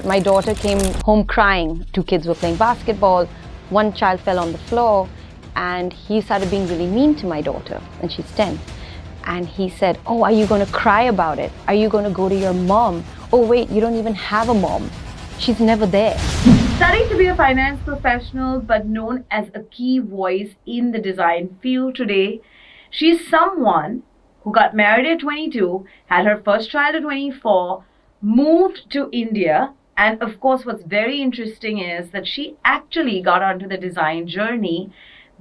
my daughter came home crying. Two kids were playing basketball. One child fell on the floor and he started being really mean to my daughter, and she's 10. And he said, "Oh, are you going to cry about it? Are you going to go to your mom? Oh, wait, you don't even have a mom. She's never there." Studying to be a finance professional, but known as a key voice in the design field today, she's someone who got married at 22, had her first child at 24, moved to India, and of course, what's very interesting is that she actually got onto the design journey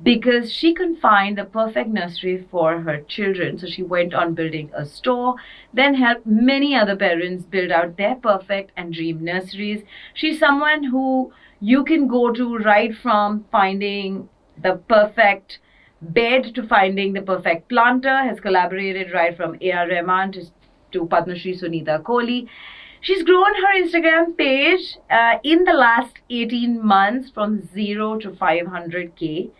because she couldn't find the perfect nursery for her children. So she went on building a store, then helped many other parents build out their perfect and dream nurseries. She's someone who you can go to right from finding the perfect bed to finding the perfect planter, has collaborated right from A.R. Rahman to Padma Shri Sunita Kohli. She's grown her Instagram page in the last 18 months from 0 to 500K.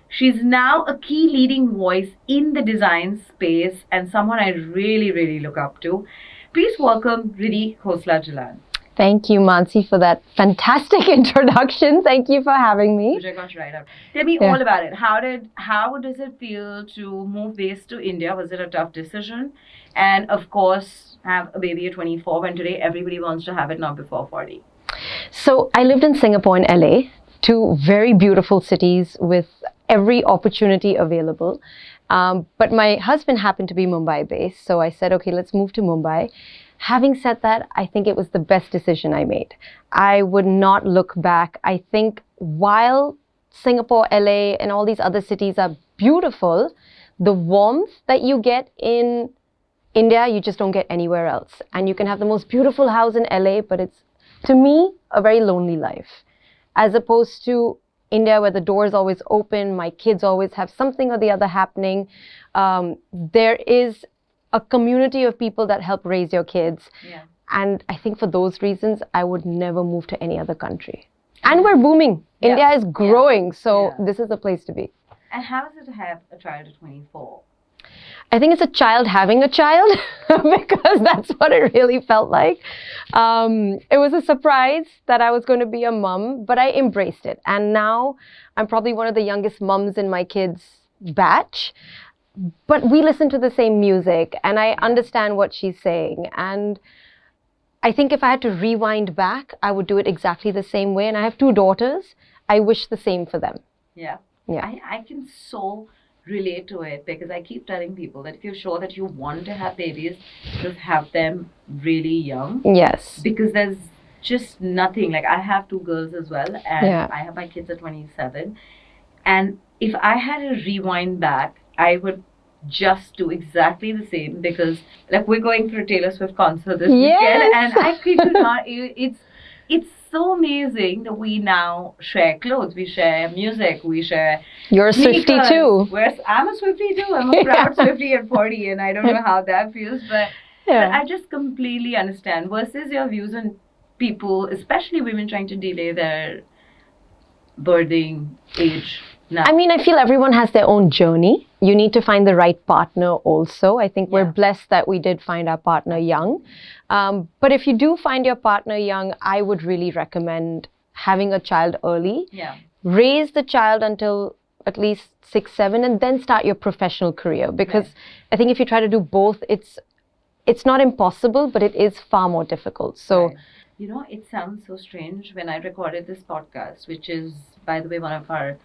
She's now a key leading voice in the design space and someone I really, really look up to. Please welcome Ridhi Khosla Jalan. Thank you, Mansi, for that fantastic introduction. Thank you for having me. Which I got right out. Tell me all about it. How does it feel to move base to India? Was it a tough decision? And of course, have a baby at 24 when today everybody wants to have it not before 40. So I lived in Singapore and LA, two very beautiful cities with every opportunity available. But my husband happened to be Mumbai based. So I said, okay, let's move to Mumbai. Having said that, I think it was the best decision I made. I would not look back. I think while Singapore, LA, and all these other cities are beautiful, the warmth that you get in India, you just don't get anywhere else. And you can have the most beautiful house in LA, but it's, to me, a very lonely life. As opposed to India, where the door is always open, my kids always have something or the other happening. There is a community of people that help raise your kids. Yeah. And I think for those reasons, I would never move to any other country. And we're booming. Yeah. India is growing. So Yeah. this is the place to be. And how is it to have a child at 24? I think it's a child having a child because that's what it really felt like. It was a surprise that I was going to be a mum, but I embraced it. And now I'm probably one of the youngest mums in my kids' batch. But we listen to the same music and I understand what she's saying. And I think if I had to rewind back, I would do it exactly the same way. And I have two daughters. I wish the same for them. Yeah. Yeah. I can so relate to it because I keep telling people that if you're sure that you want to have babies, just have them really young. Yes. Because there's just nothing. Like I have two girls as well, and Yeah. I have my kids at 27. And if I had to rewind back, I would just do exactly the same because like we're going for a Taylor Swift concert this weekend, and I kid you not, it's so amazing that we now share clothes, we share music, we share. You're a Swiftie too. I'm a Swiftie too. I'm a proud Swiftie at 40, and I don't know how that feels, but I just completely understand. Versus your views on people, especially women trying to delay their birthing age now. I mean, I feel everyone has their own journey. You need to find the right partner also. I think we're blessed that we did find our partner young. But if you do find your partner young, I would really recommend having a child early. Yeah. Raise the child until at least 6, 7, and then start your professional career. Because I think if you try to do both, it's not impossible, but it is far more difficult. So, you know, it sounds so strange when I recorded this podcast, which is, by the way, one of our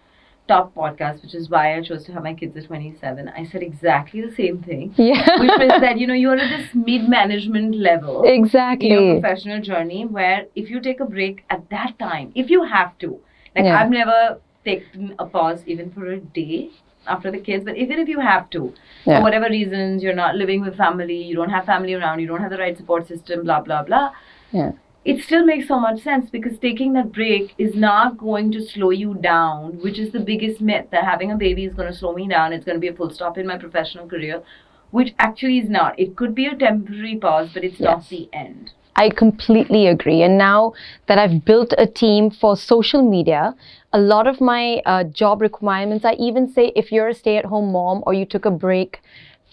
top podcasts, which is why I chose to have my kids at 27. I said exactly the same thing. Yeah. Which was that, you know, you're at this mid-management level. Exactly. In your professional journey where if you take a break at that time, if you have to, like I've never taken a pause even for a day after the kids, but even if you have to, for whatever reasons, you're not living with family, you don't have family around, you don't have the right support system, blah, blah, blah. Yeah. It still makes so much sense because taking that break is not going to slow you down, which is the biggest myth that having a baby is going to slow me down. It's going to be a full stop in my professional career, which actually is not. It could be a temporary pause, but it's not the end. I completely agree. And now that I've built a team for social media, a lot of my job requirements, I even say if you're a stay-at-home mom or you took a break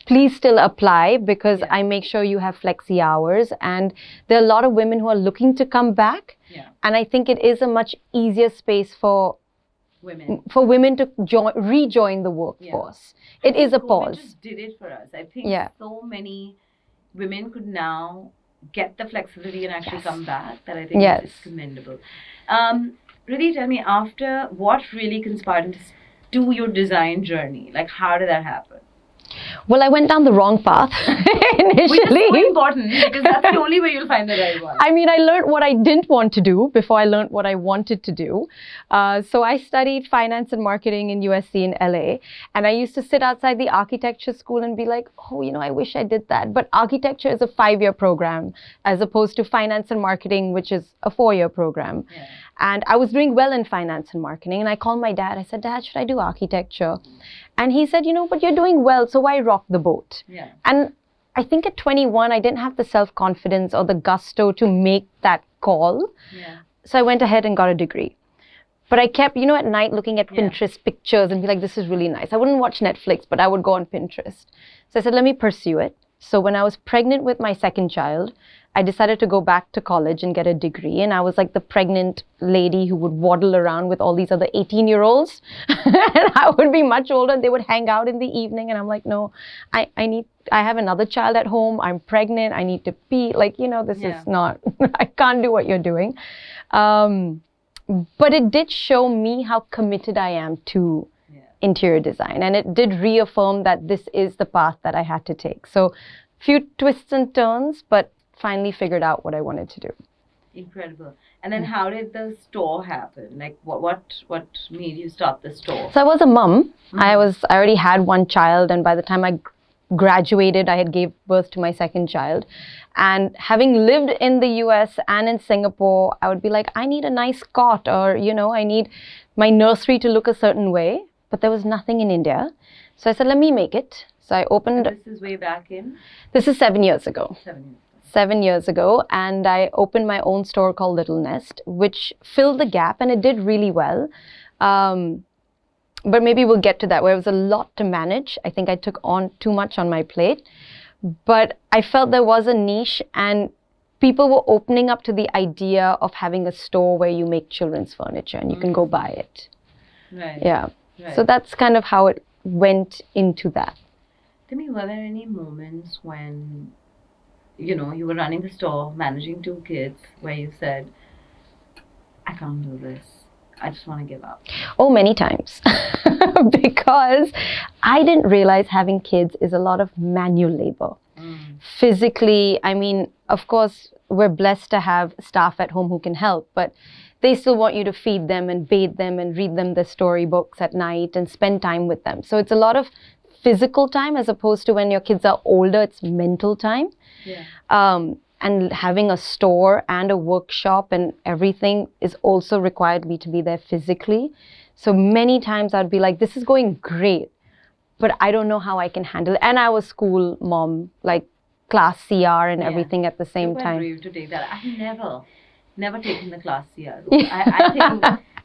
please still apply, because Yeah. I make sure you have flexi hours. And there are a lot of women who are looking to come back. Yeah. And I think it is a much easier space for Women. to rejoin the workforce. It is a COVID pause. just did it for us. I think Yeah. so many women could now get the flexibility and actually Yes. come back. That I think Yes. is commendable. Ridhi, tell me, after what really conspired to your design journey? Like, how did that happen? Well, I went down the wrong path Which is initially. so important, because that's the only way you'll find the right one. I mean, I learned what I didn't want to do before I learned what I wanted to do. So I studied finance and marketing in USC in LA. And I used to sit outside the architecture school and be like, oh, I wish I did that. But architecture is a 5-year program, as opposed to finance and marketing, which is a 4-year program. Yeah. And I was doing well in finance and marketing. And I called my dad. I said, Dad, should I do architecture? And he said, but you're doing well, so why rock the boat? Yeah. And I think at 21, I didn't have the self-confidence or the gusto to make that call. Yeah. So I went ahead and got a degree. But I kept, at night looking at Pinterest pictures and be like, this is really nice. I wouldn't watch Netflix, but I would go on Pinterest. So I said, let me pursue it. So when I was pregnant with my second child, I decided to go back to college and get a degree. And I was like the pregnant lady who would waddle around with all these other 18-year-olds. And I would be much older and they would hang out in the evening. And I'm like, no, I have another child at home. I'm pregnant. I need to pee. Like, this is not, I can't do what you're doing. But it did show me how committed I am to interior design. And it did reaffirm that this is the path that I had to take. So few twists and turns, but finally figured out what I wanted to do. Incredible. And then how did the store happen? Like what made you start the store? So I was a mum. I already had one child, and by the time I graduated, I had gave birth to my second child. And having lived in the US and in Singapore, I would be like, I need a nice cot, or I need my nursery to look a certain way. But there was nothing in India. So I said, let me make it. So I opened... So this is way back in? This is 7 years ago. 7 years. 7 years ago. And I opened my own store called Little Nest, which filled the gap, and it did really well. But maybe we'll get to that, where it was a lot to manage. I think I took on too much on my plate. But I felt there was a niche, and people were opening up to the idea of having a store where you make children's furniture and you can go buy it. Right. Yeah. Right. So that's kind of how it went into that. Tell me, were there any moments when, you were running the store, managing 2 kids, where you said, I can't do this. I just want to give up? Oh, many times. Because I didn't realize having kids is a lot of manual labor. Physically, I mean, of course, we're blessed to have staff at home who can help, but they still want you to feed them and bathe them and read them the storybooks at night and spend time with them. So it's a lot of physical time, as opposed to when your kids are older, it's mental time. Yeah. And having a store and a workshop and everything is also required me to be there physically. So many times I'd be like, this is going great, but I don't know how I can handle it. And I was school mom, like class CR and everything at the same You're quite time. brave to take that. I've never taken the class CR.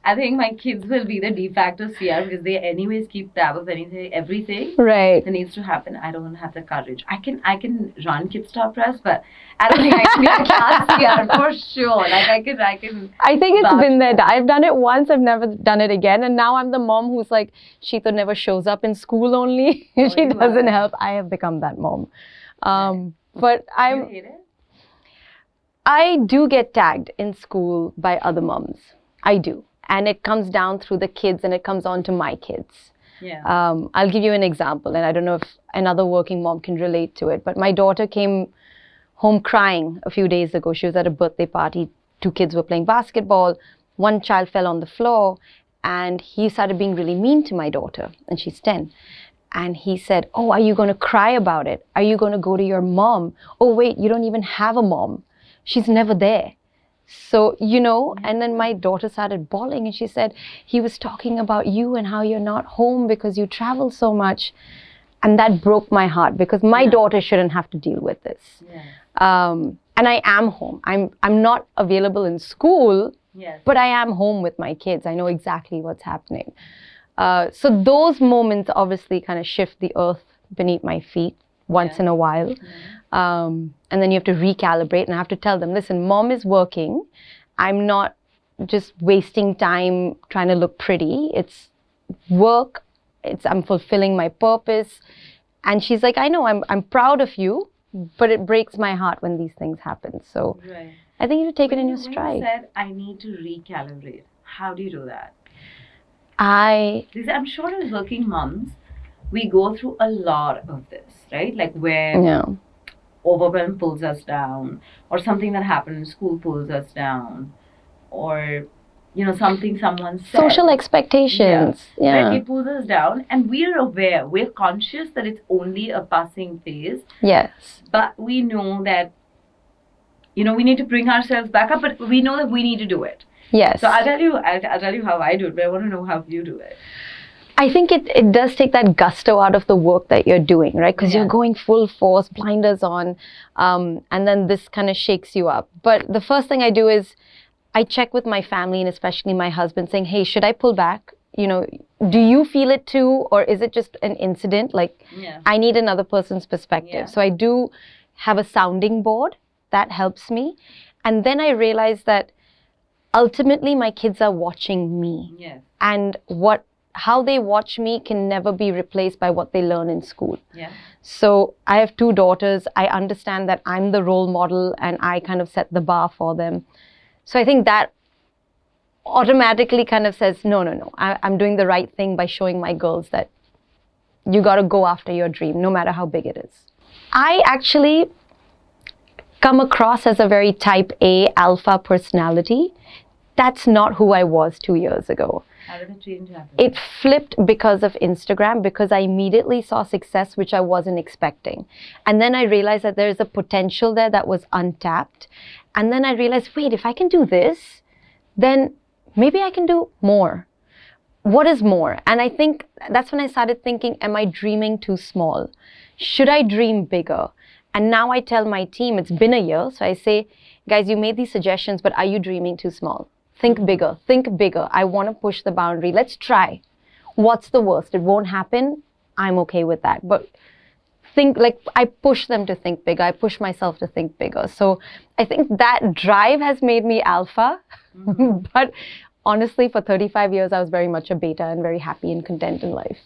I think my kids will be the de facto CR, because they anyways keep tab of everything Right. that needs to happen. I don't have the courage. I can run Kid Stop Press, but I don't think I can be a class CR for sure. Like I can. I think it's been there. I've done it once. I've never done it again. And now I'm the mom who's like, Sheeta never shows up in school only. She doesn't help. I have become that mom. But Do you hate it? I do get tagged in school by other moms. I do. And it comes down through the kids, and it comes on to my kids. Yeah. I'll give you an example, and I don't know if another working mom can relate to it, but my daughter came home crying a few days ago. She was at a birthday party. 2 kids were playing basketball. One child fell on the floor, and he started being really mean to my daughter, and she's 10. And he said, oh, are you going to cry about it? Are you going to go to your mom? Oh, wait, you don't even have a mom. She's never there. So, and then my daughter started bawling, and she said, he was talking about you and how you're not home because you travel so much. And that broke my heart, because my daughter shouldn't have to deal with this. Yeah. And I am home. I'm not available in school, but I am home with my kids. I know exactly what's happening. So those moments obviously kind of shift the earth beneath my feet once in a while. And then you have to recalibrate, and I have to tell them, listen, mom is working. I'm not just wasting time trying to look pretty. It's work. I'm fulfilling my purpose. And she's like, I know, I'm proud of you, but it breaks my heart when these things happen. So I think you have to take it in your stride. When you said, I need to recalibrate, how do you do that? Because I'm sure as working moms, we go through a lot of this, right? Like where overwhelm pulls us down, or something that happened in school pulls us down, or something someone said. Social expectations. Right? It pulls us down, and we're aware, we're conscious that it's only a passing phase. Yes. But we know that, we need to bring ourselves back up, but we know that we need to do it. Yes. So I'll tell you how I do it, but I want to know how you do it. I think it does take that gusto out of the work that you're doing, right? Because you're going full force, blinders on, and then this kind of shakes you up. But the first thing I do is I check with my family, and especially my husband, saying, hey, should I pull back? Do you feel it too? Or is it just an incident? Like, I need another person's perspective. So I do have a sounding board that helps me. And then I realize that ultimately my kids are watching me. And how they watch me can never be replaced by what they learn in school. So I have 2 daughters. I understand that I'm the role model, and I kind of set the bar for them. So I think that automatically kind of says, no, I'm doing the right thing by showing my girls that you got to go after your dream, no matter how big it is. I actually come across as a very type A alpha personality. That's not who I was 2 years ago. How did the change happen? It flipped because of Instagram, because I immediately saw success which I wasn't expecting. And then I realized that there's a potential there that was untapped. And then I realized, wait, if I can do this, then maybe I can do more. What is more? And I think that's when I started thinking, am I dreaming too small? Should I dream bigger? And now I tell my team, it's been a year. So I say, guys, you made these suggestions, but are you dreaming too small? Think bigger, think bigger. I want to push the boundary. Let's try. What's the worst? It won't happen. I'm okay with that. But I push them to think bigger. I push myself to think bigger. So I think that drive has made me alpha. But honestly, for 35 years, I was very much a beta and very happy and content in life.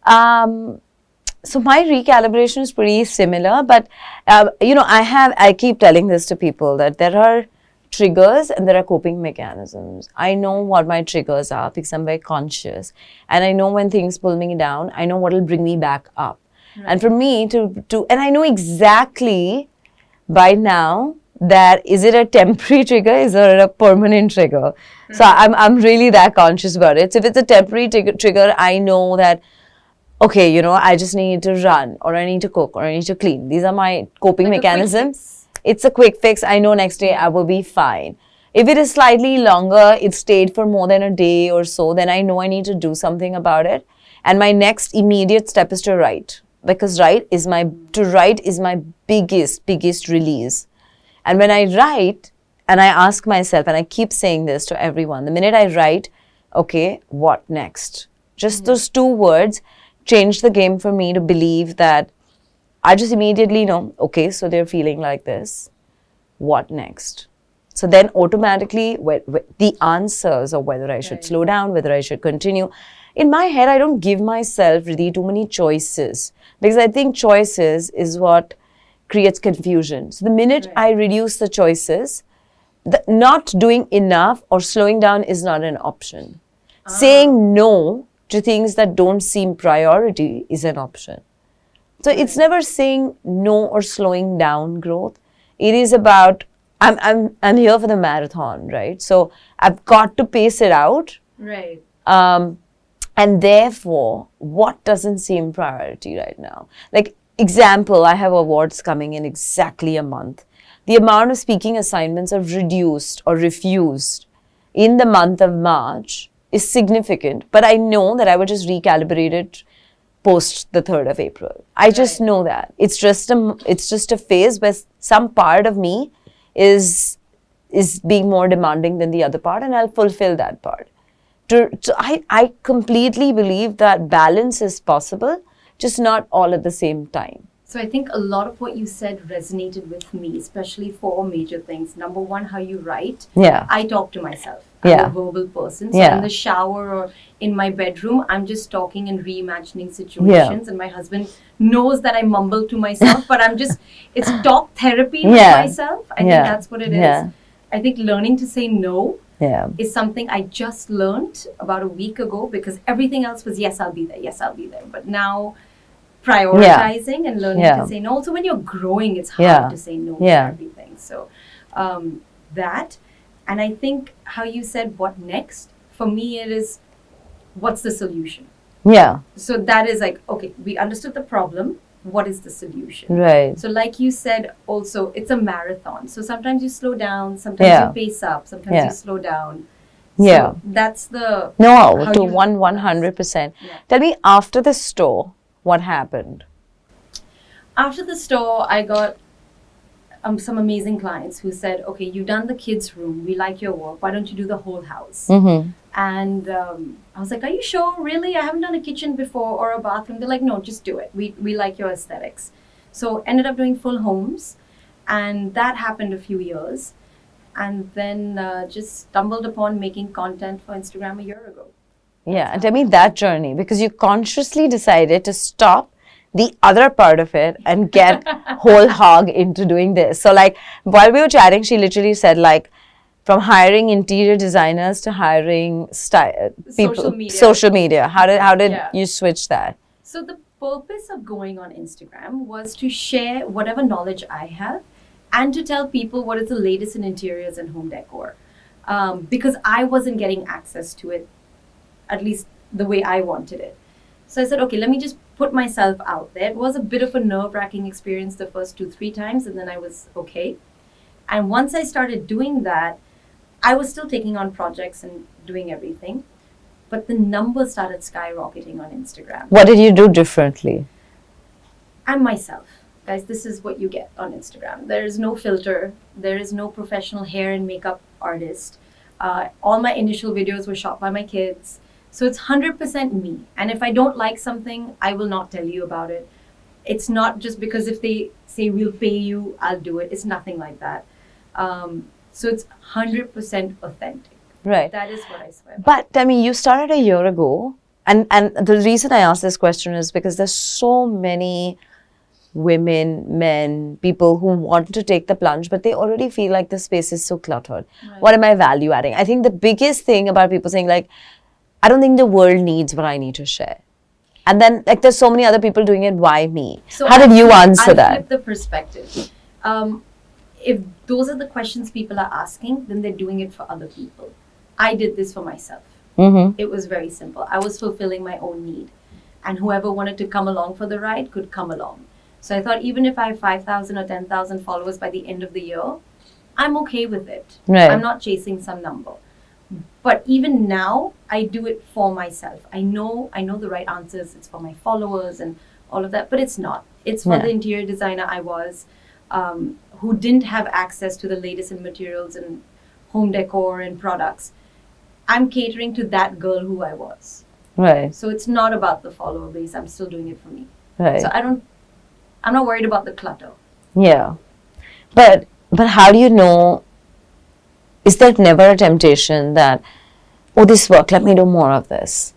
So my recalibration is pretty similar, but I keep telling this to people that there are triggers and there are coping mechanisms. I know what my triggers are because I'm very conscious, and I know when things pull me down, I know what will bring me back up. And for me and I know exactly by now that is it a temporary trigger, is it a permanent trigger? So I'm really that conscious about it. So if it's a temporary trigger, I know that okay, I just need to run, or I need to cook, or I need to clean. These are my coping mechanisms. It's a quick fix. I know next day I will be fine. If it is slightly longer, it stayed for more than a day or so, then I know I need to do something about it. And my next immediate step is to write. Because to write is my biggest release. And when I write, and I ask myself, and I keep saying this to everyone, the minute I write, okay, what next? Just those 2 words changed the game for me to believe that I just immediately know, okay, so they're feeling like this. What next? So then automatically the answers of whether I should slow down, whether I should continue. In my head, I don't give myself really too many choices, because I think choices is what creates confusion. So the minute I reduce the choices, not doing enough or slowing down is not an option. Saying no to things that don't seem priority is an option. So it's never saying no or slowing down growth. It is about, I'm here for the marathon, right? So I've got to pace it out. And therefore, what doesn't seem priority right now? Like, example, I have awards coming in exactly a month. The amount of speaking assignments I've reduced or refused in the month of March is significant. But I know that I will just recalibrate it post the 3rd of April. I just know that. It's just a phase where some part of me is being more demanding than the other part, and I'll fulfill that part. I completely believe that balance is possible, just not all at the same time. So I think a lot of what you said resonated with me, especially for major things. Number one, how you write. Yeah. I talk to myself. I'm Yeah. a verbal person. So Yeah. in the shower or in my bedroom, I'm just talking and reimagining situations. And my husband knows that I mumble to myself, but it's talk therapy with Yeah. myself. I Yeah. think that's what it is. Yeah. I think learning to say no Yeah. is something I just learned about a week ago, because everything else was, yes, I'll be there. Yes, I'll be there. But now prioritizing and learning Yeah. to say no. Also, when you're growing, it's hard Yeah. to say no Yeah. to everything. So that, and I think how you said what next, for me it is, what's the solution? Yeah. So that is like, okay, we understood the problem. What is the solution? Right. So like you said, also, it's a marathon. So sometimes you slow down, sometimes Yeah. you pace up, sometimes Yeah. you slow down. Yeah. So that's the... No, how to you- 100%. Yeah. Tell me, after the store, what happened? After the store, I got some amazing clients who said, okay, you've done the kids' room. We like your work. Why don't you do the whole house? Mm-hmm. And I was like, are you sure? Really? I haven't done a kitchen before or a bathroom. They're like, no, just do it. We like your aesthetics. So ended up doing full homes. And that happened a few years. And then just stumbled upon making content for Instagram a year ago. Yeah, and tell me that journey, because you consciously decided to stop the other part of it and get whole hog into doing this. So like while we were chatting, she literally said like from hiring interior designers to hiring people, social media. How did Yeah. you switch that? So the purpose of going on Instagram was to share whatever knowledge I have and to tell people what is the latest in interiors and home decor. Because I wasn't getting access to it, at least the way I wanted it. So I said, okay, let me just put myself out there. It was a bit of a nerve-wracking experience the first 2-3 times, and then I was okay. And once I started doing that, I was still taking on projects and doing everything. But the numbers started skyrocketing on Instagram. What did you do differently? I'm myself. Guys, this is what you get on Instagram. There is no filter. There is no professional hair and makeup artist. All my initial videos were shot by my kids. So it's 100% me. And if I don't like something, I will not tell you about it. It's not just because if they say we'll pay you, I'll do it. It's nothing like that. So it's 100% authentic. Right. That is what I swear by. But I mean, you started a year ago, and the reason I asked this question is because there's so many women, men, people who want to take the plunge, but they already feel like the space is so cluttered. Right. What am I value adding? I think the biggest thing about people saying like, I don't think the world needs what I need to share. And then like there's so many other people doing it, why me? So How did you answer I'll that? flip the perspective. If those are the questions people are asking, then they're doing it for other people. I did this for myself. Mm-hmm. It was very simple. I was fulfilling my own need. And whoever wanted to come along for the ride could come along. So I thought even if I have 5,000 or 10,000 followers by the end of the year, I'm okay with it. Right. I'm not chasing some number. But even now, I do it for myself. I know the right answers. It's for my followers and all of that, but it's not. It's for Yeah. the interior designer I was, who didn't have access to the latest in materials and home decor and products. I'm catering to that girl who I was. Right. So it's not about the follower base. I'm still doing it for me. Right. So I'm not worried about the clutter. Yeah. But how do you know, is there never a temptation that, oh, this worked, let me do more of this?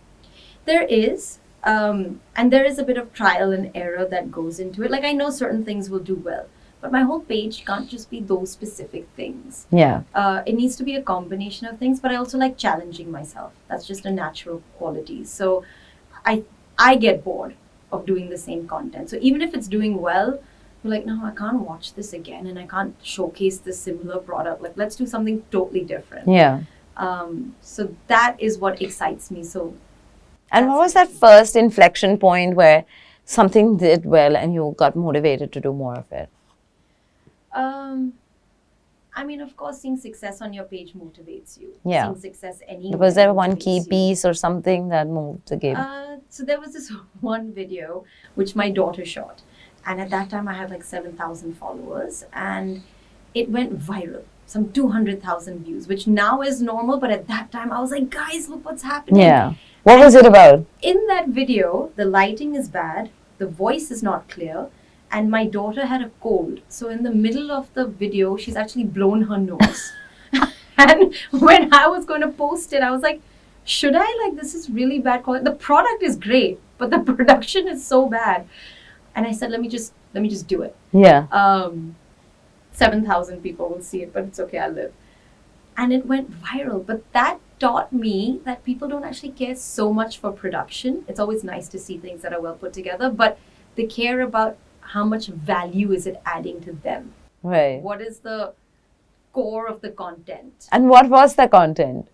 There is, and there is a bit of trial and error that goes into it. Like I know certain things will do well, but my whole page can't just be those specific things. Yeah. It needs to be a combination of things, but I also like challenging myself. That's just a natural quality. So I get bored of doing the same content. So even if it's doing well, you're like, no, I can't watch this again and I can't showcase this similar product. Like, let's do something totally different. Yeah. So that is what excites me. So, And what was that first inflection point where something did well and you got motivated to do more of it? I mean, of course, seeing success on your page motivates you. Yeah. Seeing success anywhere. Was there one key motivates you. piece or something that moved the game? So there was this one video which my daughter shot. And at that time, I had like 7,000 followers. And it went viral. Some 200,000 views, which now is normal. But at that time, I was like, guys, look what's happening. Yeah. What was it about? In that video, the lighting is bad. The voice is not clear. and my daughter had a cold. So in the middle of the video, she's actually blown her nose. And when I was going to post it, I was like, should I? Like, this is really bad quality. The product is great, but the production is so bad. And I said, let me just do it. Yeah. 7,000 people will see it, but it's okay, I'll live. And it went viral. But that taught me that people don't actually care so much for production. It's always nice to see things that are well put together, but they care about how much value is it adding to them. Right. What is the core of the content? And what was the content?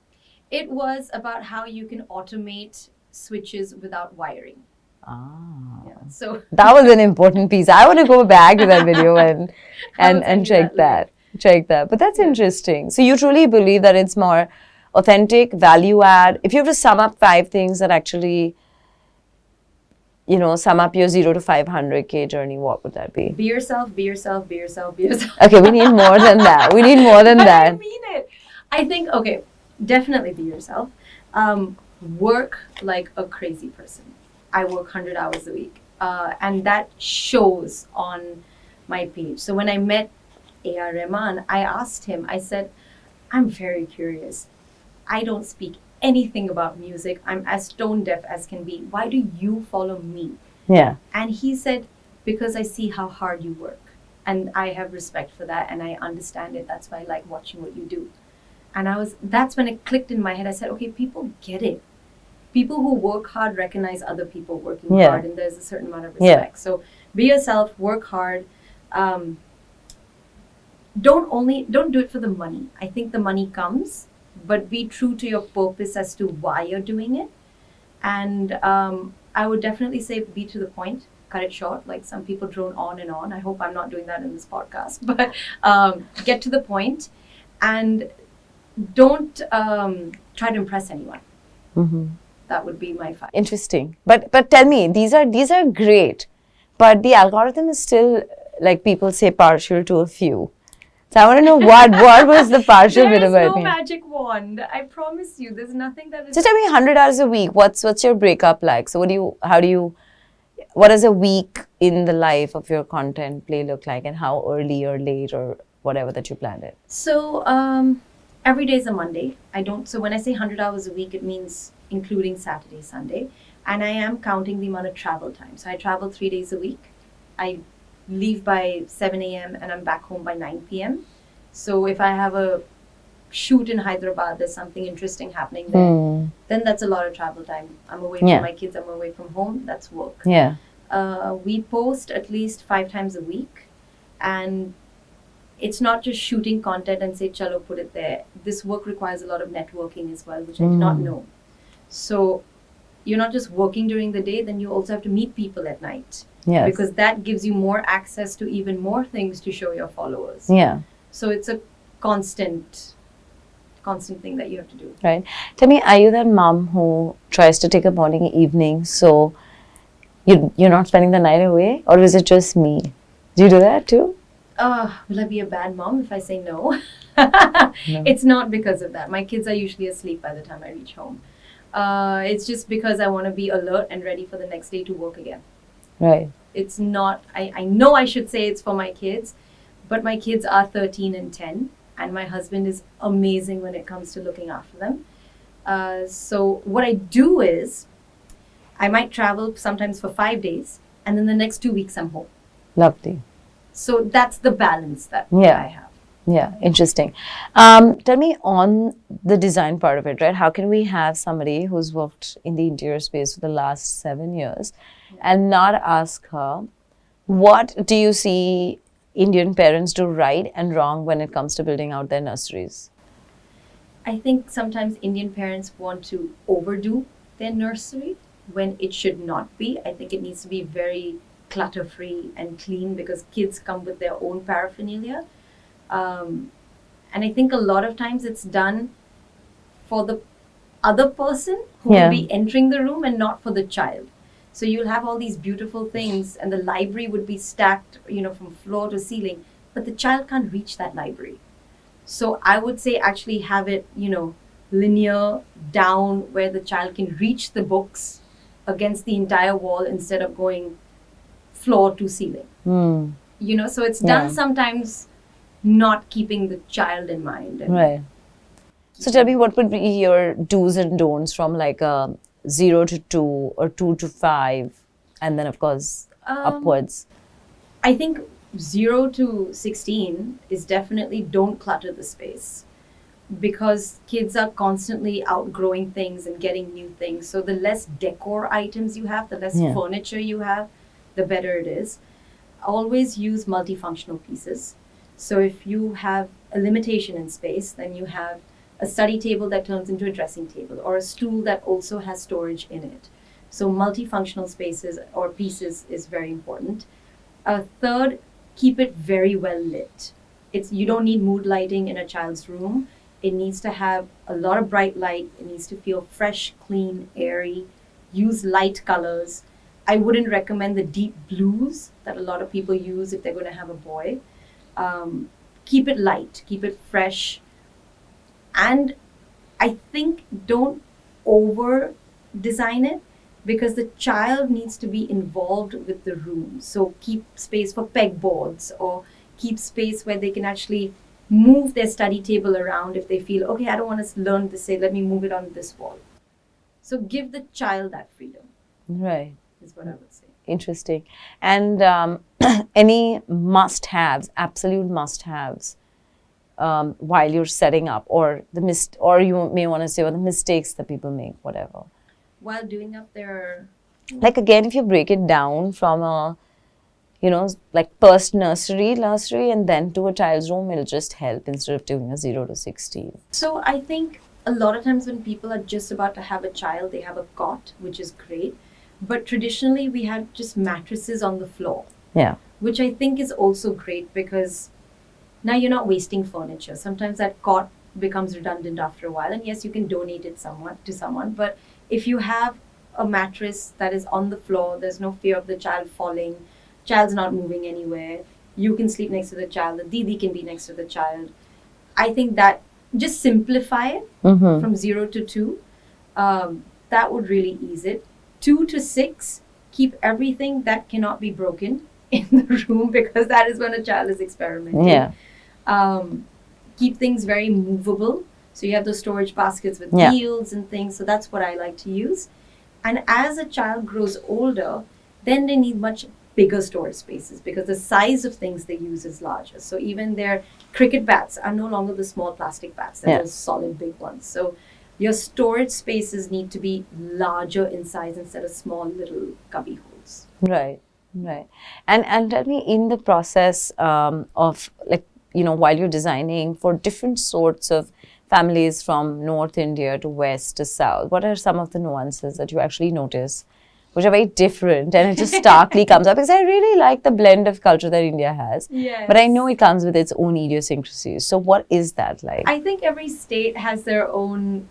It was about how you can automate switches without wiring. Ah. Yeah. So That was an important piece. I want to go back to that video and I'll send you check that that. Check that. But that's interesting. So you truly believe that it's more authentic, value add. If you have to sum up 5 things that actually, sum up your 0 to 500K journey, what would that be? be yourself, be yourself, be yourself, be yourself. Okay, we need more than that. We need more than I that. mean it. I think, okay, definitely be yourself. Work like a crazy person. I work 100 hours a week. And that shows on my page. So when I met A.R. Rahman, I asked him, I said, I'm very curious. I don't speak anything about music. I'm as stone deaf as can be. Why do you follow me? Yeah. And he said, because I see how hard you work. And I have respect for that and I understand it. That's why I like watching what you do. And that's when it clicked in my head. I said, okay, people get it. People who work hard recognize other people working hard, and there's a certain amount of respect. So be yourself, work hard. Don't do it for the money. I think the money comes, but be true to your purpose as to why you're doing it. And I would definitely say be to the point, cut it short. Like some people drone on and on. I hope I'm not doing that in this podcast, but get to the point and don't try to impress anyone. Mm-hmm. That would be my 5. Interesting. But tell me, these are great, but the algorithm is still, like people say, partial to a few. So I want to know what was the partial bit about There is no me? magic wand. I promise you, there's nothing that is. So tell me, 100 hours a week. What's your breakup like? So what does a week in the life of your content play look like, and how early or late or whatever that you planned it? So every day is a Monday. So when I say 100 hours a week, it means including Saturday, Sunday. And I am counting the amount of travel time. So I travel 3 days a week. I leave by 7 a.m. and I'm back home by 9 p.m. So if I have a shoot in Hyderabad, there's something interesting happening there, then that's a lot of travel time. I'm away from my kids, I'm away from home, that's work. Yeah. We post at least 5 times a week, and it's not just shooting content and say, chalo, put it there. This work requires a lot of networking as well, which I did not know. So you're not just working during the day, then you also have to meet people at night. Yes. Because that gives you more access to even more things to show your followers. Yeah. So it's a constant thing that you have to do. Right. Tell me, are you that mom who tries to take a morning, evening, so you're not spending the night away, or is it just me? Do you do that too? Will I be a bad mom if I say no? No. It's not because of that. My kids are usually asleep by the time I reach home. It's just because I want to be alert and ready for the next day to work again. Right. It's not, I know I should say it's for my kids, but my kids are 13 and 10, and my husband is amazing when it comes to looking after them. So what I do is, I might travel sometimes for 5 days, and then the next 2 weeks I'm home. Lovely. So that's the balance that Yeah. I have. Yeah, interesting. Tell me, on the design part of it, right? How can we have somebody who's worked in the interior space for the last 7 years and not ask her, what do you see Indian parents do right and wrong when it comes to building out their nurseries? I think sometimes Indian parents want to overdo their nursery when it should not be. I think it needs to be very clutter-free and clean because kids come with their own paraphernalia. And I think a lot of times it's done for the other person who will be entering the room and not for the child. So you'll have all these beautiful things and the library would be stacked, from floor to ceiling, but the child can't reach that library. So I would say actually have it, linear down where the child can reach the books against the entire wall instead of going floor to ceiling. You know, so it's done sometimes not keeping the child in mind. Right. So tell me, what would be your do's and don'ts from like a 0 to 2 or 2 to 5, and then of course upwards? I think 0 to 16 is definitely don't clutter the space, because kids are constantly outgrowing things and getting new things. So the less decor items you have, the less furniture you have, the better it is. Always use multifunctional pieces. So if you have a limitation in space, then you have a study table that turns into a dressing table, or a stool that also has storage in it. So multifunctional spaces or pieces is very important. Third, keep it very well lit. You don't need mood lighting in a child's room. It needs to have a lot of bright light. It needs to feel fresh, clean, airy. Use light colors. I wouldn't recommend the deep blues that a lot of people use if they're going to have a boy. Keep it light, keep it fresh. And I think don't over design it, because the child needs to be involved with the room. So keep space for pegboards, or keep space where they can actually move their study table around if they feel, okay, I don't want to learn this, say, let me move it on this wall. So give the child that freedom. Right. Is what I would say. Interesting. And any must-haves, absolute must-haves, while you're setting up, or or you may want to say, or the mistakes that people make, whatever. While doing up their... Like again, if you break it down from a, you know, like first nursery, and then to a child's room, it'll just help instead of doing a 0 to 16. So I think a lot of times when people are just about to have a child, they have a cot, which is great. But traditionally, we had just mattresses on the floor. Yeah. Which I think is also great, because now you're not wasting furniture. Sometimes that cot becomes redundant after a while. And yes, you can donate it somewhat to someone. But if you have a mattress that is on the floor, there's no fear of the child falling. Child's not moving anywhere. You can sleep next to the child. The didi can be next to the child. I think that just simplify it from 0 to 2. That would really ease it. 2 to 6, keep everything that cannot be broken in the room, because that is when a child is experimenting. Yeah. Keep things very movable. So you have those storage baskets with wheels and things. So that's what I like to use. And as a child grows older, then they need much bigger storage spaces, because the size of things they use is larger. So even their cricket bats are no longer the small plastic bats. They're those solid big ones. So your storage spaces need to be larger in size instead of small little cubby holes. Right, right. And tell me, in the process of, like, you know, while you're designing for different sorts of families from North India to West to South, what are some of the nuances that you actually notice, which are very different, and it just starkly comes up? Because I really like the blend of culture that India has. Yes. But I know it comes with its own idiosyncrasies. So what is that like? I think every state has their own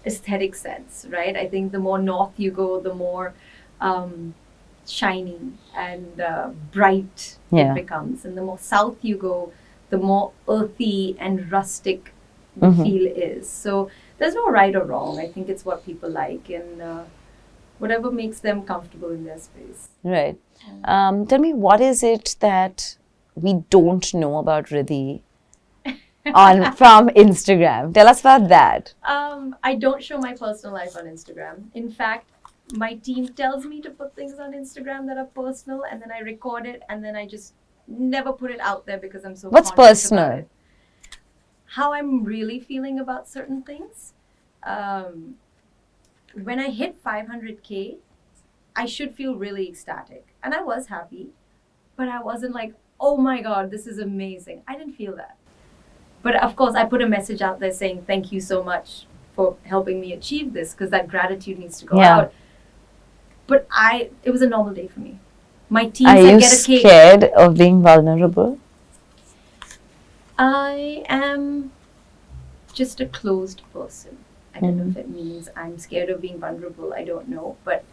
aesthetic sense, right? I think the more north you go, the more shiny and bright it becomes. And the more south you go, the more earthy and rustic the feel is. So there's no right or wrong. I think it's what people like, and whatever makes them comfortable in their space. Right. Tell me, what is it that we don't know about Ridhi from Instagram? Tell us about that. I don't show my personal life on Instagram. In fact, my team tells me to put things on Instagram that are personal, and then I record it, and then I just never put it out there because I'm so What's conscious personal? about it. How I'm really feeling about certain things. When I hit 500K, I should feel really ecstatic. And I was happy, but I wasn't like, oh my God, this is amazing. I didn't feel that. But of course, I put a message out there saying, thank you so much for helping me achieve this, because that gratitude needs to go out. But it was a normal day for me. My team said, get a cake. Are you scared of being vulnerable? I am just a closed person. I don't know if it means I'm scared of being vulnerable. I don't know. But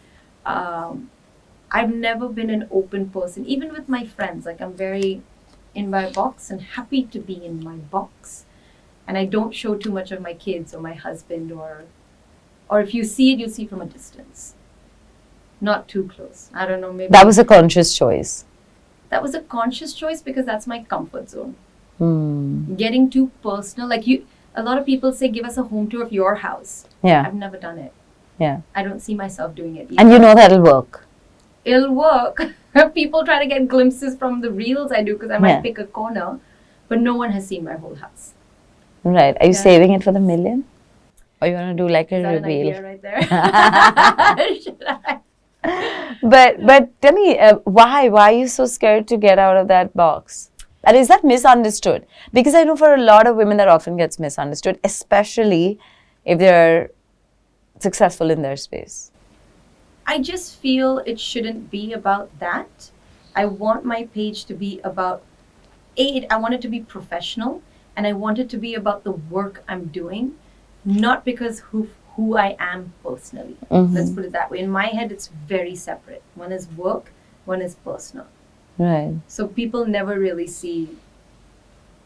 I've never been an open person, even with my friends. Like, I'm very in my box and happy to be in my box. And I don't show too much of my kids or my husband, or if you see it, you'll see from a distance. not too close. I don't know, maybe That was a conscious choice. that was a conscious choice because that's my comfort zone. Hmm. Getting too personal, like a lot of people say, give us a home tour of your house. Yeah. I've never done it. Yeah. I don't see myself doing it either. And you know that'll work. It'll work. People try to get glimpses from the reels I do because I might Yeah. pick a corner, but no one has seen my whole house. Right. Are you Yeah. saving it for the million? Or you want to do like a Is that an reveal? idea right there? Should I? But tell me, why are you so scared to get out of that box? And is that misunderstood? Because I know for a lot of women that often gets misunderstood, especially if they're successful in their space. I just feel it shouldn't be about that. I want my page to be about, I want it to be professional, and I want it to be about the work I'm doing, not because who I am personally. Mhm. Let's put it that way. In my head, it's very separate. One is work, one is personal. Right. So people never really see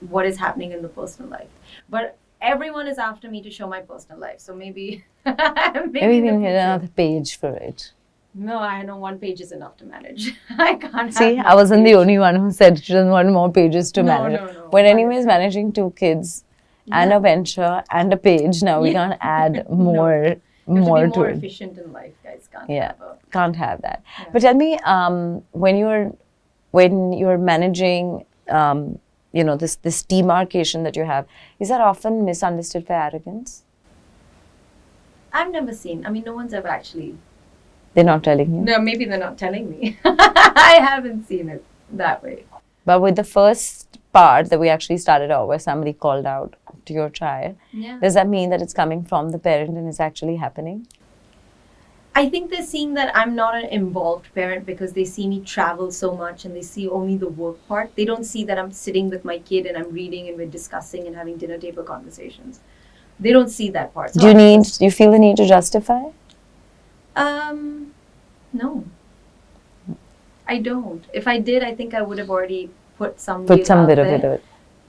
what is happening in the personal life. But everyone is after me to show my personal life. So maybe Maybe in we the can get future. another page for it. No, I know one page is enough to manage. I can't See, have I wasn't the page. only one who said she doesn't want more pages to No, manage. no, no. We're anyways managing 2 kids and Yeah. a venture and a page. Now we Yeah. can't add No. more You have to more be to more it. efficient in life, guys. Can't Yeah. have a, Can't have that. Yeah. But tell me, when you're managing, this demarcation that you have, is that often misunderstood for arrogance? I've never seen. I mean, no one's ever actually. They're not telling you. No, maybe they're not telling me. I haven't seen it that way. But with the first part that we actually started out, where somebody called out to your child, Yeah. does that mean that it's coming from the parent and is actually happening? I think they're seeing that I'm not an involved parent because they see me travel so much and they see only the work part. They don't see that I'm sitting with my kid and I'm reading and we're discussing and having dinner table conversations. They don't see that part. Do you feel the need to justify? No. I don't. If I did, I think I would have already put some Put reel some out bit of there. it out.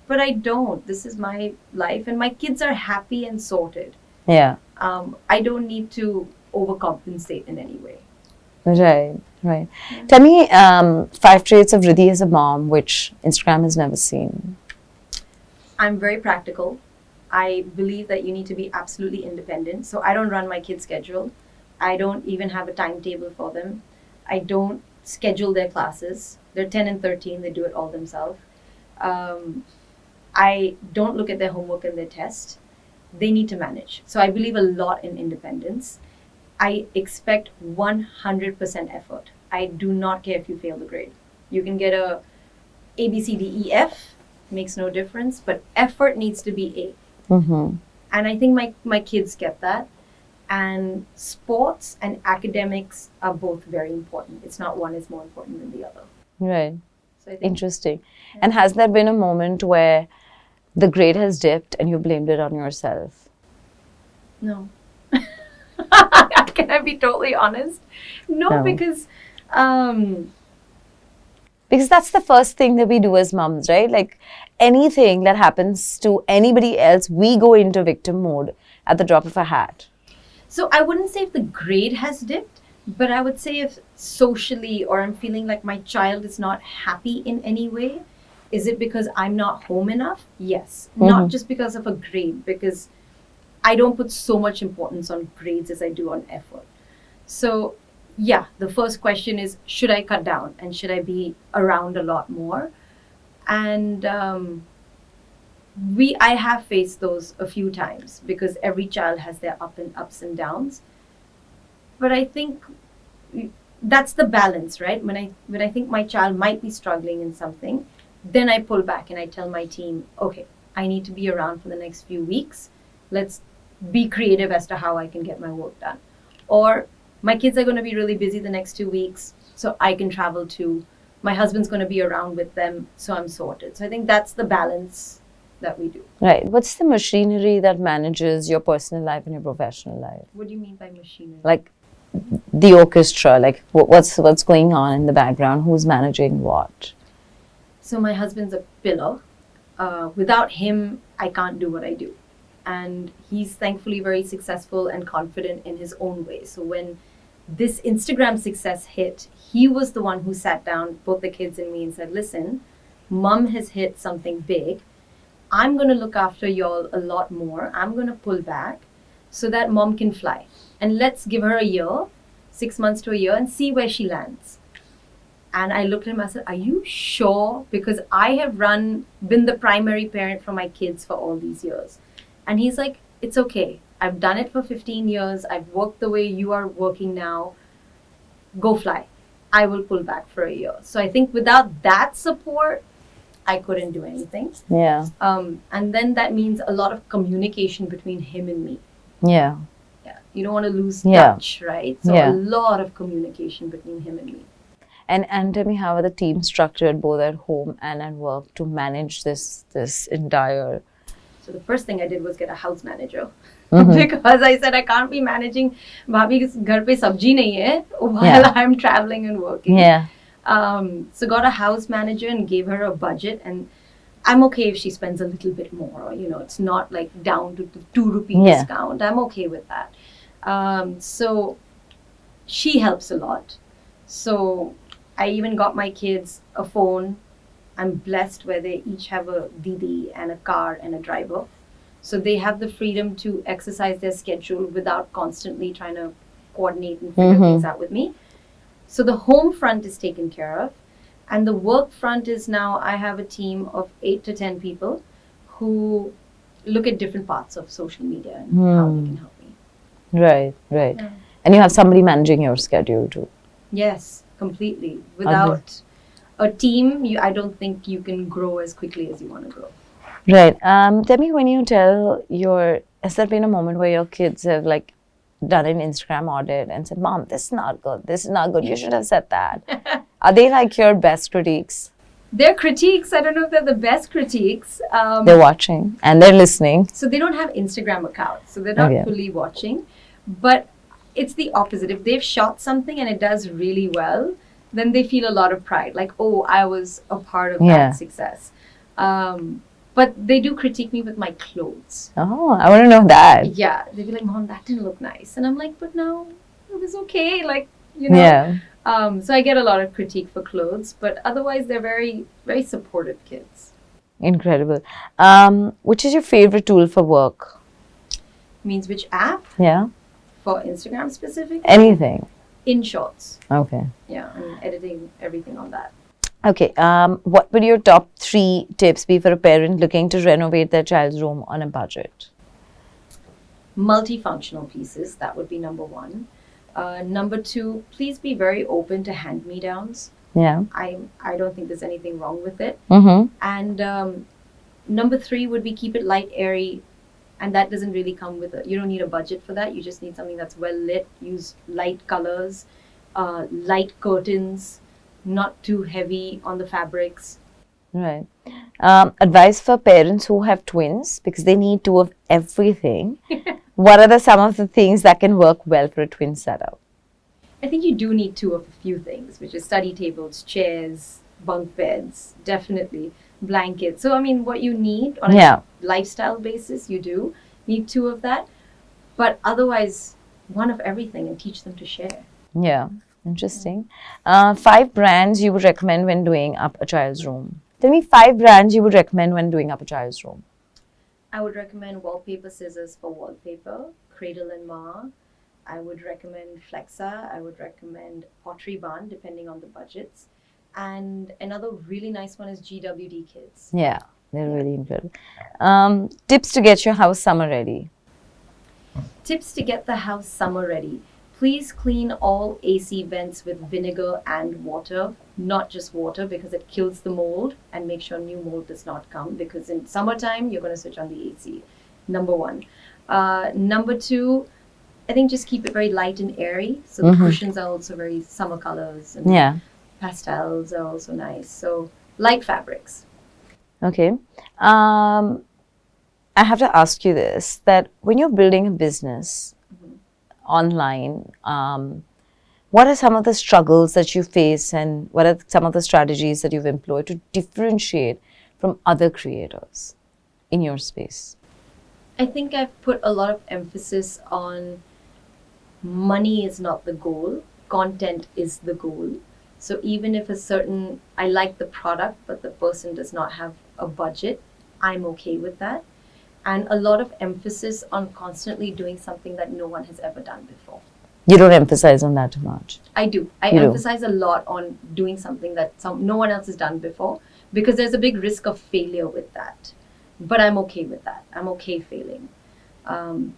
But I don't. This is my life and my kids are happy and sorted. Yeah. I don't need to overcompensate in any way. Right. Right. Tell me 5 traits of Ridhi as a mom, which Instagram has never seen. I'm very practical. I believe that you need to be absolutely independent. So I don't run my kids' schedule. I don't even have a timetable for them. I don't schedule their classes. They're 10 and 13. They do it all themselves. I don't look at their homework and their test. They need to manage. So I believe a lot in independence. I expect 100% effort. I do not care if you fail the grade. You can get a A, B, C, D, E, F. Makes no difference. But effort needs to be A. Mm-hmm. And I think my kids get that. And sports and academics are both very important. It's not one is more important than the other. Right. So I think Interesting. And has there been a moment where the grade has dipped and you blamed it on yourself? no. Can I be totally honest? No, No. because Because that's the first thing that we do as moms, right? Like anything that happens to anybody else, we go into victim mode at the drop of a hat. so I wouldn't say if the grade has dipped, but I would say if socially or I'm feeling like my child is not happy in any way, is it because I'm not home enough? Yes. Not just because of a grade, because I don't put so much importance on grades as I do on effort. So yeah, the first question is, should I cut down and should I be around a lot more? And I have faced those a few times because every child has their ups and downs. But I think that's the balance, right? When I think my child might be struggling in something, then I pull back and I tell my team, okay, I need to be around for the next few weeks. Let's be creative as to how I can get my work done. Or my kids are going to be really busy the next 2 weeks, so I can travel too. My husband's going to be around with them, so I'm sorted. So I think that's the balance that we do. Right. What's the machinery that manages your personal life and your professional life? What do you mean by machinery? Like the orchestra, like what's going on in the background? Who's managing what? So my husband's a pillar. Without him, I can't do what I do. And he's thankfully very successful and confident in his own way. So when this Instagram success hit, he was the one who sat down, both the kids and me, and said, listen, mom has hit something big. I'm going to look after y'all a lot more. I'm going to pull back so that mom can fly. And let's give her a year, 6 months to a year, and see where she lands. And I looked at him, I said, are you sure? Because I have been the primary parent for my kids for all these years. And he's like, it's okay. I've done it for 15 years. I've worked the way you are working now. Go fly. I will pull back for a year. So I think without that support, I couldn't do anything. Yeah. And then that means a lot of communication between him and me. Yeah. Yeah. You don't want to lose Yeah. touch, right? So Yeah. a lot of communication between him and me. And tell me, how are the team structured both at home and at work to manage this entire? So the first thing I did was get a house manager. Mhm. Because I said I can't be managing bhabhi ke ghar pe sabji nahi hai while Yeah. I'm traveling and working. Yeah. So got a house manager and gave her a budget, and I'm okay if she spends a little bit more. It's not like down to the 2 rupee Yeah. discount. I'm okay with that. So she helps a lot. So I even got my kids a phone. I'm blessed where they each have a didi and a car and a driver. So they have the freedom to exercise their schedule without constantly trying to coordinate and figure Mhm. things out with me. So the home front is taken care of. And the work front is now I have a team of 8 to 10 people who look at different parts of social media and how they can help me. Right. Right. Yeah. And you have somebody managing your schedule too. Yes, completely. Without a team, I don't think you can grow as quickly as you want to grow. Right. Tell me, when you tell has there been a moment where your kids have like done an Instagram audit and said, Mom, this is not good. This is not good. You should have said that. Are they like your best critiques? Their critiques, I don't know if they're the best critiques. They're watching and they're listening. So they don't have Instagram accounts. So they're not Okay. fully watching. But it's the opposite. If they've shot something and it does really well, then they feel a lot of pride. Like, oh, I was a part of Yeah. that success. But they do critique me with my clothes. Oh, I want to know that. Yeah. They'd be like, Mom, that didn't look nice. And I'm like, but no, it was okay. Like, Yeah. So I get a lot of critique for clothes. But otherwise, they're very, very supportive kids. Incredible. Which is your favorite tool for work? Means which app? Yeah. For Instagram specifically? Anything. InShots. Okay. Yeah, I'm editing everything on that. Okay. What would your top 3 tips be for a parent looking to renovate their child's room on a budget? Multifunctional pieces, that would be number 1. Number 2, please be very open to hand-me-downs. Yeah. I don't think there's anything wrong with it. Mm-hmm. And number 3 would be keep it light, airy. And that doesn't really come with you don't need a budget for that. You just need something that's well lit. Use light colors, light curtains, not too heavy on the fabrics. Right. Advice for parents who have twins because they need 2 of everything. What are some of the things that can work well for a twin setup? I think you do need 2 of a few things, which is study tables, chairs, bunk beds, definitely blankets. So, I mean, what you need on a lifestyle basis, you do need 2 of that. But otherwise, 1 of everything and teach them to share. Yeah. Interesting. 5 brands you would recommend when doing up a child's room. Tell me 5 brands you would recommend when doing up a child's room. I would recommend wallpaper scissors for wallpaper, Cradle and Ma. I would recommend Flexa. I would recommend Pottery Barn, depending on the budgets. And another really nice one is GWD Kids. Yeah, they're really incredible. Tips to get your house summer ready. Tips to get the house summer ready. Please clean all AC vents with vinegar and water, not just water because it kills the mold, and make sure new mold does not come because in summertime you're going to switch on the AC. Number 1. Number 2, I think just keep it very light and airy. So the cushions are also very summer colors and Yeah. pastels are also nice. So light fabrics. Okay. I have to ask you this, that when you're building a business online, what are some of the struggles that you face and what are some of the strategies that you've employed to differentiate from other creators in your space? I think I've put a lot of emphasis on money is not the goal, content is the goal. So even if I like the product, but the person does not have a budget, I'm okay with that. And a lot of emphasis on constantly doing something that no one has ever done before. You don't emphasize on that too much. I do. I emphasize a lot on doing something that no one else has done before, because there's a big risk of failure with that. But I'm okay with that. I'm okay failing.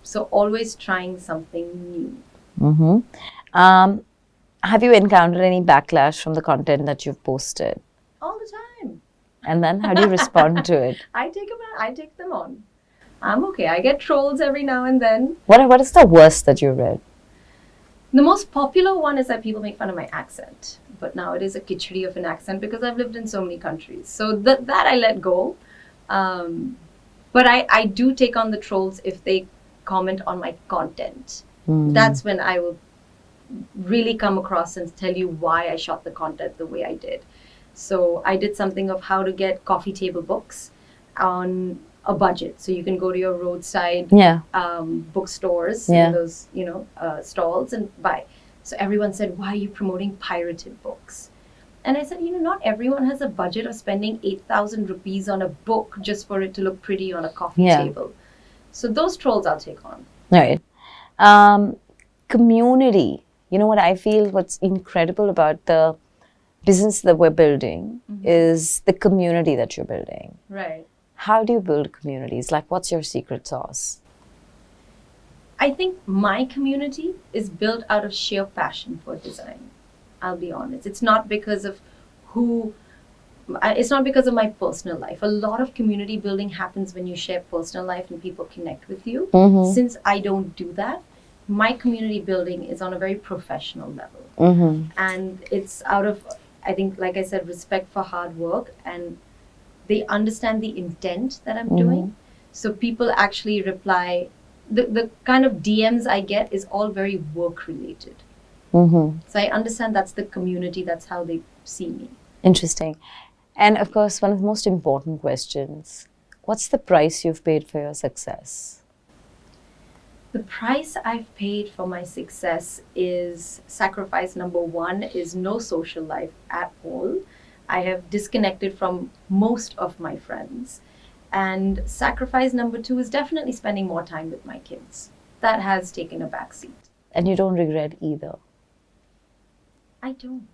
So always trying something new. Mm-hmm. Have you encountered any backlash from the content that you've posted? All the time. And then how do you respond to it? I take them on. I'm okay. I get trolls every now and then. What is the worst that you read? The most popular one is that people make fun of my accent. But now it is a khichdi of an accent because I've lived in so many countries. So that I let go. But I do take on the trolls if they comment on my content. That's when I will really come across and tell you why I shot the content the way I did. So I did something of how to get coffee table books on a budget. So you can go to your roadside bookstores, those stalls, and buy. So everyone said, why are you promoting pirated books? And I said, not everyone has a budget of spending 8,000 rupees on a book just for it to look pretty on a coffee table. So those trolls I'll take on. Right. Community. You know what I feel what's incredible about the business that we're building is the community that you're building. Right. How do you build communities? Like, what's your secret sauce? I think my community is built out of sheer passion for design. I'll be honest. It's not because of my personal life. A lot of community building happens when you share personal life and people connect with you. Since I don't do that, my community building is on a very professional level. And it's out of, I think, like I said, respect for hard work, and they understand the intent that I'm doing. So people actually reply. The kind of DMs I get is all very work related. So I understand that's the community, that's how they see me. Interesting. And of course, one of the most important questions, what's the price you've paid for your success? The price I've paid for my success is sacrifice number one is no social life at all. I have disconnected from most of my friends. And sacrifice number two is definitely spending more time with my kids. That has taken a backseat. And you don't regret either? I don't.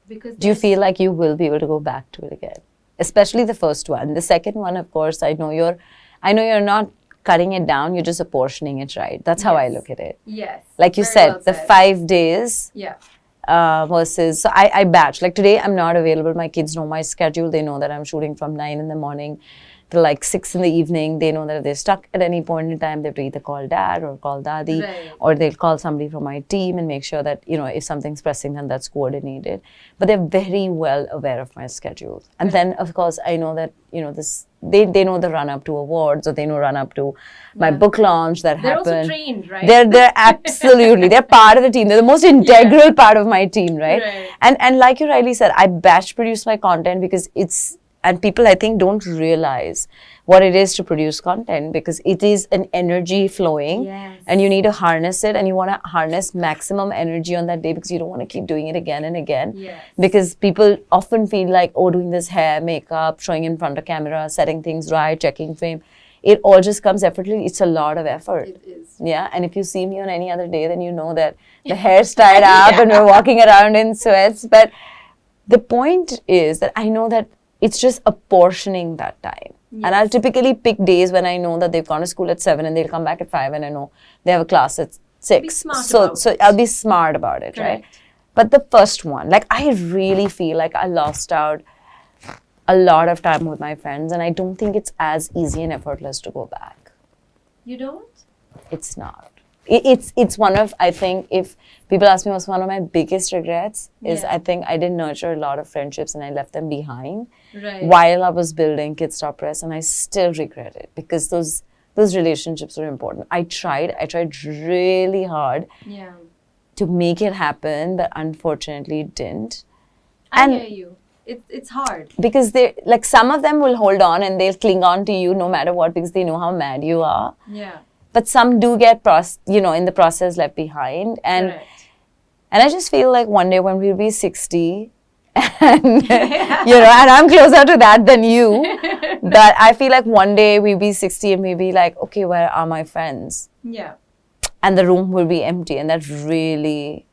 Because do you feel like you will be able to go back to it again? Especially the first one. The second one, of course, I know you're not cutting it down, you're just apportioning it right. That's how I look at it. Yes. Like you said, the 5 days versus, so I batch. Like today, I'm not available. My kids know my schedule. They know that I'm shooting from 9 in the morning to like 6 in the evening. They know that if they're stuck at any point in time, they have to either call dad or call daddy, or they'll call somebody from my team and make sure that, if something's pressing, then that's coordinated. But they're very well aware of my schedule. And then, of course, I know that, they know the run up to awards, or they know run up to my book launch that happened. They're also trained, right? They're absolutely, they're part of the team. They're the most integral part of my team, right? And like you rightly said, I batch produce my content because and people, I think, don't realize what it is to produce content, because it is an energy flowing and you need to harness it, and you want to harness maximum energy on that day because you don't want to keep doing it again and again. Because people often feel like, doing this hair, makeup, showing in front of camera, setting things right, checking frame, it all just comes effortlessly. It's a lot of effort. It is. Yeah. And if you see me on any other day, then you know that the hair's tied up and we're walking around in sweats. But the point is that I know that it's just apportioning that time. And I'll typically pick days when I know that they've gone to school at 7 and they'll come back at 5, and I know they have a class at 6. So I'll be smart about it, right? But the first one, like, I really feel like I lost out a lot of time with my friends, and I don't think it's as easy and effortless to go back. You don't? It's not. It's one of, I think, if people ask me what's one of my biggest regrets, is I think I didn't nurture a lot of friendships and I left them behind while I was building Kids Stop Press, and I still regret it because those relationships were important. I tried really hard to make it happen, but unfortunately it didn't. I hear you. It's hard. Because they, like, some of them will hold on and they'll cling on to you no matter what, because they know how mad you are. but some do get in the process left behind. And Correct. and I just feel like one day when we'll be 60, and and I'm closer to that than you, that I feel like one day we'll be 60 and we'll be like, okay, where are my friends? Yeah. And the room will be empty, and that really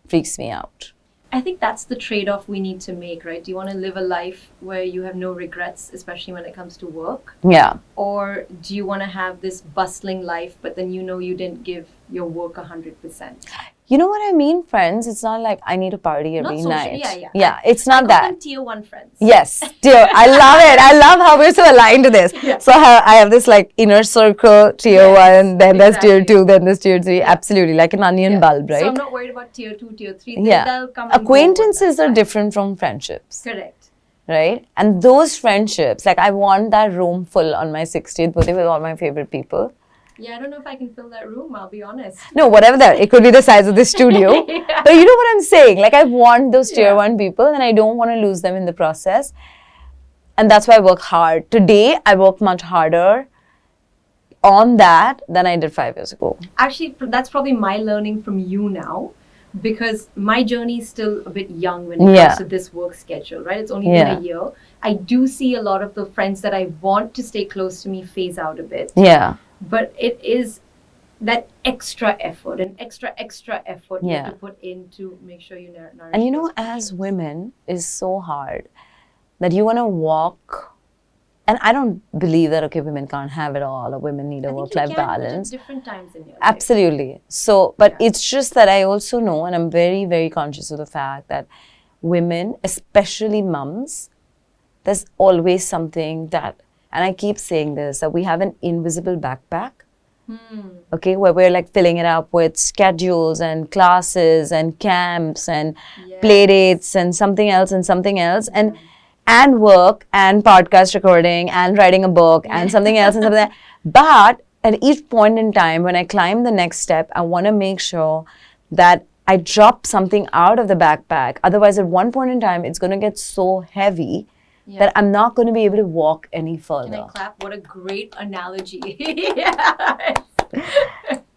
freaks me out. I think that's the trade-off we need to make, right? Do you want to live a life where you have no regrets, especially when it comes to work? Yeah. Or do you want to have this bustling life, but then you didn't give your work 100%? You know what I mean, friends? It's not like I need to party every Not social, night. yeah. Yeah, it's not I call that. them tier 1 friends. Yes, dear. I love it. I love how we're so aligned to this. Yeah. So I have this like inner circle, tier 1, then there's tier 2, then there's tier 3. Absolutely, like an onion bulb, right? So I'm not worried about tier 2, tier 3. Yeah. They'll come and go, Acquaintances that's are fine. different from friendships, Correct. right? And those friendships, like I want that room full on my 60th birthday with all my favorite people. Yeah, I don't know if I can fill that room, I'll be honest. No, whatever that. It could be the size of the studio. Yeah. But you know what I'm saying? Like I want those tier Yeah. 1 people, and I don't want to lose them in the process. And that's why I work hard. Today, I work much harder on that than I did 5 years ago. Actually, that's probably my learning from you now, because my journey is still a bit young when it Yeah. comes to this work schedule, right? It's only been a year. I do see a lot of the friends that I want to stay close to me phase out a bit. Yeah. But it is that extra effort you Yeah. have to put in to make sure you nourish. And you know, those as connections. women, is so hard that you want to walk. And I don't believe that, okay, women can't have it all, or women need a I think you work-life can, but at balance. different times in your life. Absolutely. So, but Yeah. it's just that I also know, and I'm very, very conscious of the fact that women, especially mums, there's always something that, and I keep saying this, that we have an invisible backpack, okay, where we're like filling it up with schedules and classes and camps and play dates and something else, and work and podcast recording and writing a book and something else and something else. But at each point in time, when I climb the next step, I want to make sure that I drop something out of the backpack. Otherwise, at one point in time, it's going to get so heavy that I'm not going to be able to walk any further. Can I clap? What a great analogy. Yeah.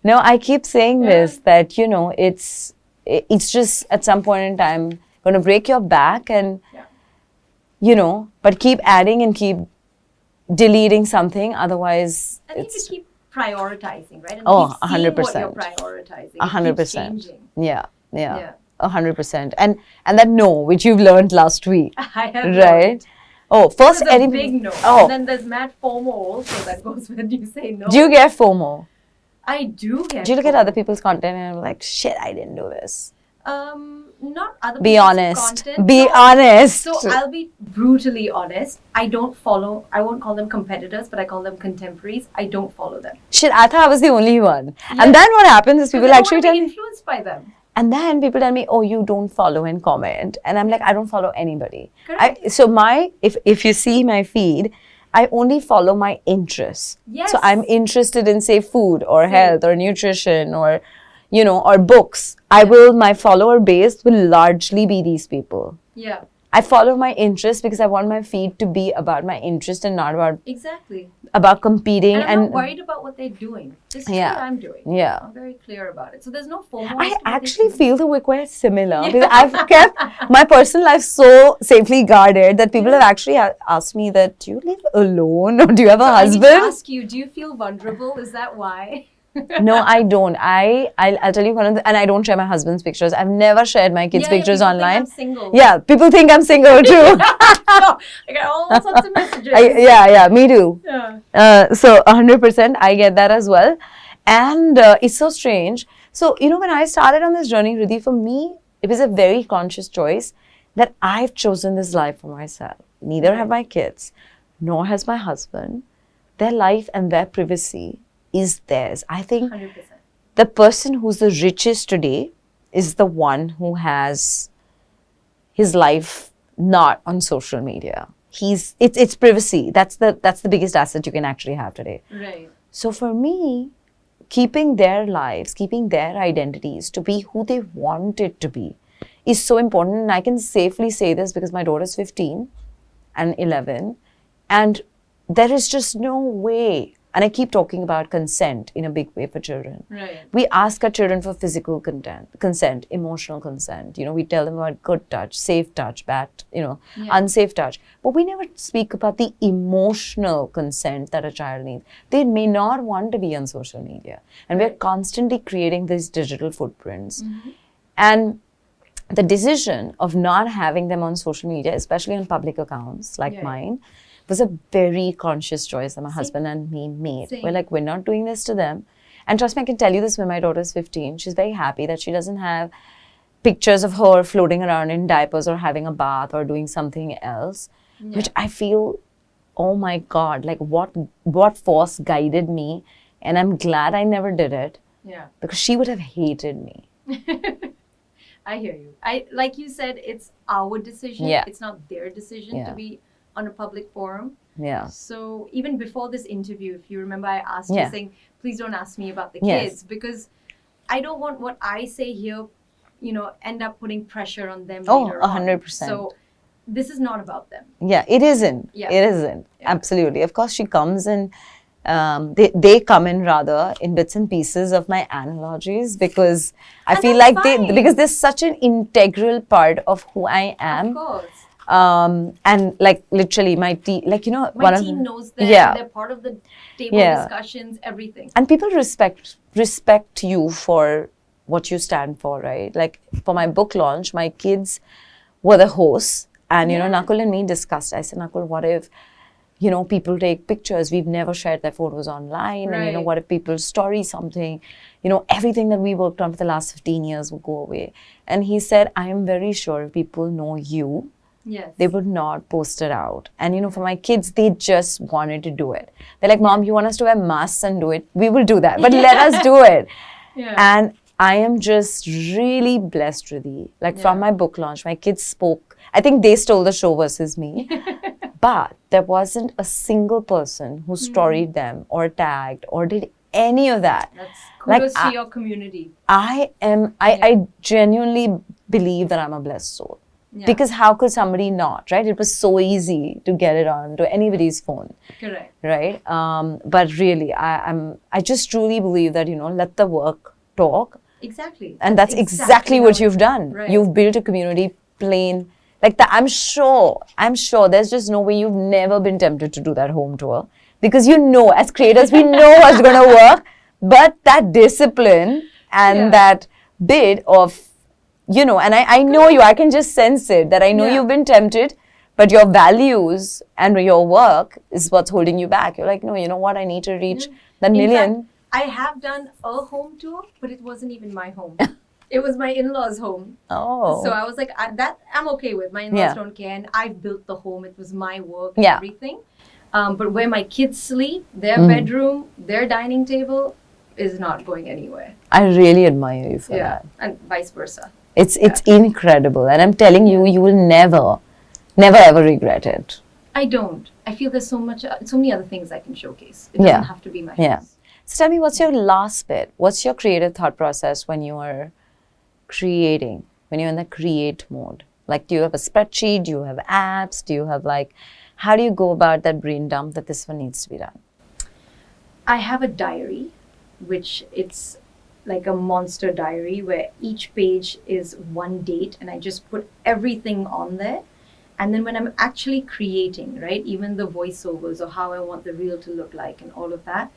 No, I keep saying this, that, you know, it's just at some point in time going to break your back, and, you know, but keep adding and keep deleting something. Otherwise, I think it's to keep prioritizing, right? And Oh, keep seeing 100%. what you're prioritizing. It keeps 100%. changing. Yeah. Yeah. 100%. And that no, which you've learned last week, I have right? learned. Oh, first There's a big no. Oh, And then there's mad FOMO also that goes when you say no. do you get FOMO? I do get Do you look at FOMO. other people's content and I'm like, shit, I didn't do this? Not other Be people's honest. content. Be No. honest. So I'll be brutally honest. I won't call them competitors, but I call them contemporaries. I don't follow them. Shit, I thought I was the only one. Yeah. And then what happens is Because people I actually don't tell want to be me, influenced by them. and then people tell me, oh, you don't follow and comment. And I'm like, I don't follow anybody. Correct. So if you see my feed, I only follow my interests. Yes. So I'm interested in, say, food or health or nutrition or, you know, or books. My follower base will largely be these people. Yeah, I follow my interests because I want my feed to be about my interest and not exactly. about competing. And I'm not worried about what they're doing. This is Yeah. what I'm doing. Yeah. I'm very clear about it. So there's no FOMO. I as to what they actually do. feel that we're quite similar because I've kept my personal life so safely guarded that people have actually asked me that, do you live alone or do you have a I need to husband? ask you, do you feel vulnerable? Is that why? No, I don't. I'll tell you one of the, and I don't share my husband's pictures. I've never shared my kids' pictures people think online. I'm single. Yeah, people think I'm single too. I get all sorts of messages. Yeah, me too. Yeah. So 100%, I get that as well. And it's so strange. So, you know, when I started on this journey, Ridhi, for me, it was a very conscious choice that I've chosen this life for myself. Neither have my kids, nor has my husband. Their life and their privacy is theirs. I think 100%. the person who's the richest today is the one who has his life not on social media. It's privacy. That's the biggest asset you can actually have today. Right. So for me, keeping their lives, keeping their identities to be who they want it to be is so important. And I can safely say this because my daughter's 15 and 11, and there is just no way and I keep talking about consent in a big way for children. Right. We ask our children for physical consent, emotional consent. We tell them about good touch, safe touch, bad, unsafe touch. But we never speak about the emotional consent that a child needs. They may not want to be on social media. And we're constantly creating these digital footprints. And the decision of not having them on social media, especially on public accounts like mine, was a very conscious choice that my husband and me made. We're like, we're not doing this to them. And trust me, I can tell you this, when my daughter is 15, she's very happy that she doesn't have pictures of her floating around in diapers or having a bath or doing something else, which I feel, oh my God, like what force guided me. And I'm glad I never did it, because she would have hated me. I hear you. Like you said, it's our decision. It's not their decision to be on a public forum. So even before this interview, if you remember, I asked you saying, please don't ask me about the kids, because I don't want what I say here, end up putting pressure on them later on. 100%. So this is not about them. It isn't. It isn't. Absolutely. Of course, she comes and they come in rather in bits and pieces of my analogies, because I feel like because they're such an integral part of who I am. Of course. And like literally my team, like, my team knows them. They're part of the table discussions, everything. And people respect you for what you stand for, right? Like for my book launch, my kids were the hosts, and Nakul and me discussed. I said, Nakul, what if people take pictures? We've never shared their photos online, and what if people story something? Everything that we worked on for the last 15 years will go away. And he said, I am very sure if people know you, they would not post it out. And for my kids, they just wanted to do it. They're like, Mom, you want us to wear masks and do it? We will do that, but let us do it. And I am just really blessed, Ridhi. Like from my book launch, my kids spoke. I think they stole the show versus me. But there wasn't a single person who storied them or tagged or did any of that. That's kudos to your community. I genuinely believe that I'm a blessed soul. Because how could somebody not, right? It was so easy to get it on to anybody's phone. Correct. Right? But really, I just truly believe that, let the work talk. Exactly. And that's exactly what you've done. Right. You've built a community plain like that. I'm sure there's just no way you've never been tempted to do that home tour, because as creators, we know what's going to work, but that discipline and that bit of, and I know you, I can just sense it, that I know you've been tempted, but your values and your work is what's holding you back. You're like, no, you know what? I need to reach that million. Fact, I have done a home tour, but it wasn't even my home. It was my in-laws' home. Oh. So I was like, that I'm okay with. My in-laws don't care, and I built the home. It was my work and everything. But where my kids sleep, their bedroom, their dining table is not going anywhere. I really admire you for that. And vice versa. It's incredible. And I'm telling you, you will never ever regret it. I don't. I feel there's so many other things I can showcase. It doesn't have to be my house. So tell me, what's your last bit? What's your creative thought process when you are creating, when you're in the create mode? Like, do you have a spreadsheet? Do you have apps? Do you have how do you go about that brain dump that this one needs to be done? I have a diary, which it's like a monster diary where each page is one date, and I just put everything on there. And then when I'm actually creating, right, even the voiceovers or how I want the reel to look like and all of that,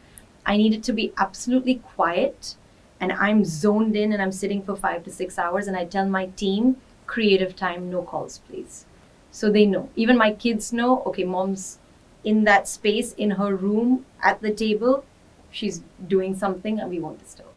I need it to be absolutely quiet, and I'm zoned in and I'm sitting for 5 to 6 hours, and I tell my team, creative time, no calls, please. So they know. Even my kids know, okay, Mom's in that space in her room at the table. She's doing something and we won't disturb.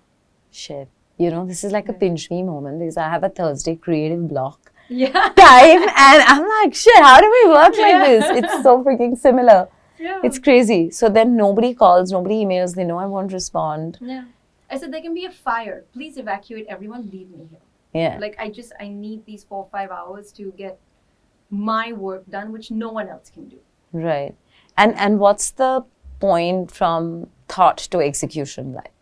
Shit. This is like a pinch me moment, because I have a Thursday creative block time, and I'm like, shit, how do we work like this? It's so freaking similar. Yeah. It's crazy. So then nobody calls, nobody emails, they know I won't respond. Yeah. I said, there can be a fire. Please evacuate everyone, leave me here. Yeah. Like, I need these 4 or 5 hours to get my work done, which no one else can do. Right. And what's the point from thought to execution like?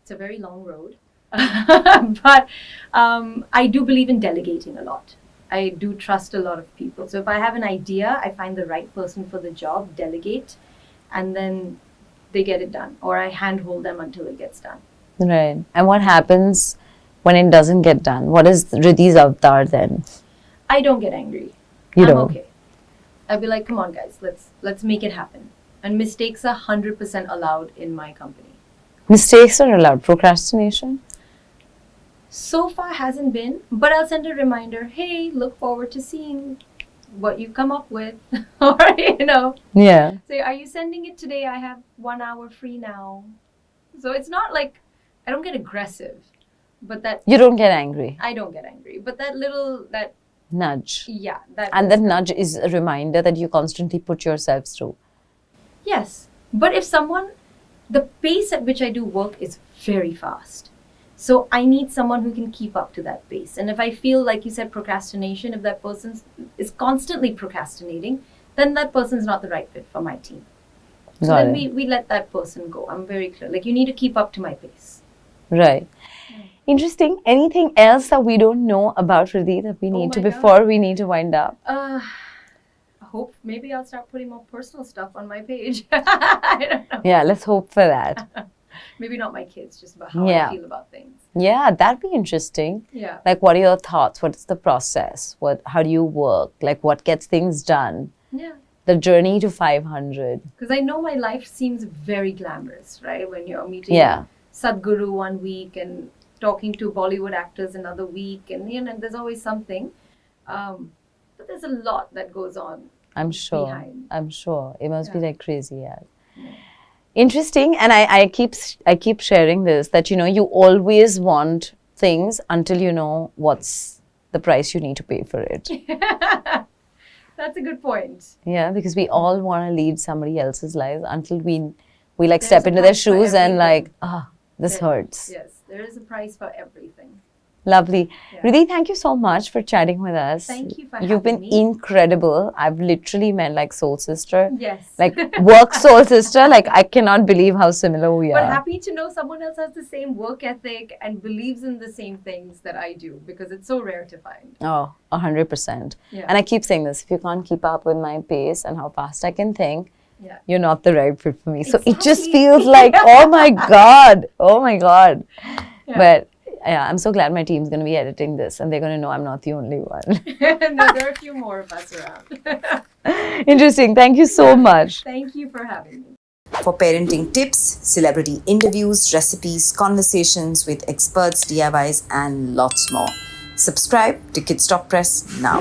It's a very long road. But I do believe in delegating a lot. I do trust a lot of people. So if I have an idea, I find the right person for the job, delegate, and then they get it done, or I handhold them until it gets done. Right. And what happens when it doesn't get done? What is Ridhi's avatar then? I don't get angry. You I'm don't? okay. I'll be like, come on, guys, let's make it happen. And mistakes are 100% allowed in my company. Mistakes are allowed. Procrastination? So far hasn't been, but I'll send a reminder. Hey, look forward to seeing what you come up with, or Yeah. say, are you sending it today? I have 1 hour free now. So it's not like I don't get aggressive, but that You don't get angry. I don't get angry. But that Nudge. yeah, that And that nudge is a reminder that you constantly put yourself through. yes. But if the pace at which I do work is very fast. So I need someone who can keep up to that pace. And if I feel, like you said, procrastination, if that person is constantly procrastinating, then that person's not the right fit for my team. So Got then it. we let that person go. I'm very clear. Like, you need to keep up to my pace. Right. Interesting. Anything else that we don't know about Ridhi that we need to my God. before we need to wind up? I hope maybe I'll start putting more personal stuff on my page. I don't know. Yeah, let's hope for that. Maybe not my kids, just about how Yeah. I feel about things. Yeah, that'd be interesting. Yeah. Like, what are your thoughts? What's the process? How do you work? Like, what gets things done? Yeah. The journey to 500. Because I know my life seems very glamorous, right? When you're meeting Yeah. Sadhguru one week and talking to Bollywood actors another week, and there's always something. But there's a lot that goes on. I'm sure. Behind. I'm sure. It must be Yeah. like crazy, yeah. Interesting. And I keep sharing this, that, you always want things until you know what's the price you need to pay for it. That's a good point. Yeah, because we all want to lead somebody else's lives until we like There's step a into their price for shoes and everything. like, this There- hurts. Yes, there is a price for everything. Lovely. Yeah. Ridhi, thank you so much for chatting with us. Thank you for You've been having me. incredible. I've literally met like soul sister. Yes. Like work soul sister. Like, I cannot believe how similar we But are. happy to know someone else has the same work ethic and believes in the same things that I do, because it's so rare to find. Oh, 100%. Yeah. And I keep saying this, if you can't keep up with my pace and how fast I can think, Yeah. you're not the right fit for me. So it just Exactly. feels like, oh my God. Oh my God. Yeah. But yeah, I'm so glad my team's going to be editing this and they're going to know I'm not the only one. No, there are a few more of us around. Interesting. Thank you so much. Thank you for having me. For parenting tips, celebrity interviews, recipes, conversations with experts, DIYs, and lots more. Subscribe to Kids Talk Press now.